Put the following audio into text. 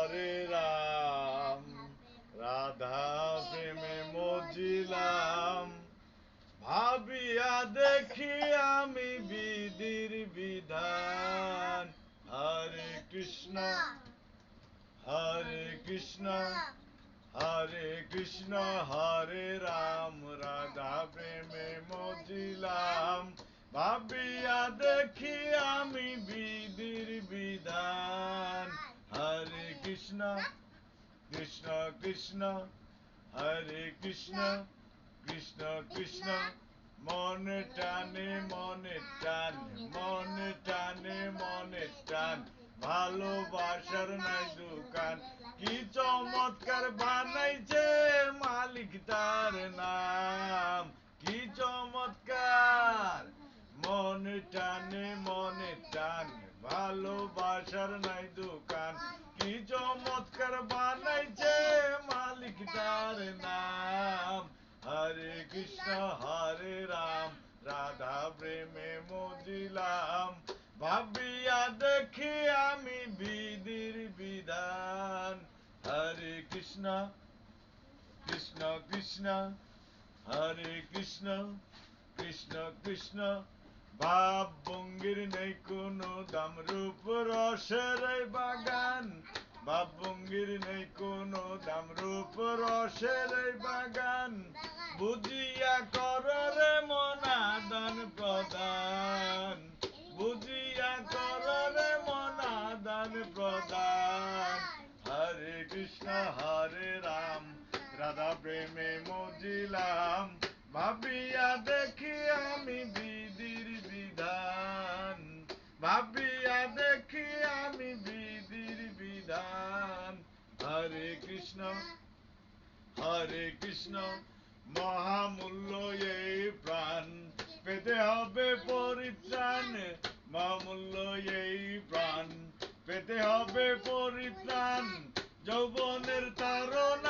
হরে রাম রাধা প্রেমে মজিলাম ভাবিয়া দেখি আমি বিধির বিধান হরে কৃষ্ণ হরে কৃষ্ণ হরে রাম রাধা প্রেমে মজিলাম ভাবিয়া দেখি আমি বিধির বিধান হরে কৃষ্ণ কৃষ্ণ কৃষ্ণ হরে কৃষ্ণ কৃষ্ণ কৃষ্ণ মনে টানে মনে টান মনে টানে মনে টান ভালোবাসার নাই দোকান কি চমৎকার বানাইছে মালিক তার নাম কি চমৎকার মনে টান ভালোবাসার নাই দোকান কি চমৎকার বানাইছে মালিক তার নাম হরে কৃষ্ণ হরে রাম রাধা প্রেমে মজিলাম ভাবিয়া দেখি আমি বিধির বিধান হরে কৃষ্ণ কৃষ্ণ কৃষ্ণ হরে কৃষ্ণ কৃষ্ণ কৃষ্ণ ভাব ভঙ্গির নেই কোনো দাম রূপ রসের এই বাগান ভাব ভঙ্গির নেই কোনো দাম রূপ রসের এই বাগান বুঝিয়া কর রে মনাদান প্রদান বুঝিয়া কর রে মনাদান প্রদান হরে কৃষ্ণ হরে রাম রাধা প্রেমে মজিলাম ভাবিয়া দেখি আমি বিধির বিধান ভাবিয়া দেখি আমি বিধির বিধান হরে কৃষ্ণ মহামূল্য এই প্রাণ পেতে হবে পরিত্রাণ মহামূল্য এই প্রাণ পেতে হবে পরিত্রাণ যৌবনের তারণা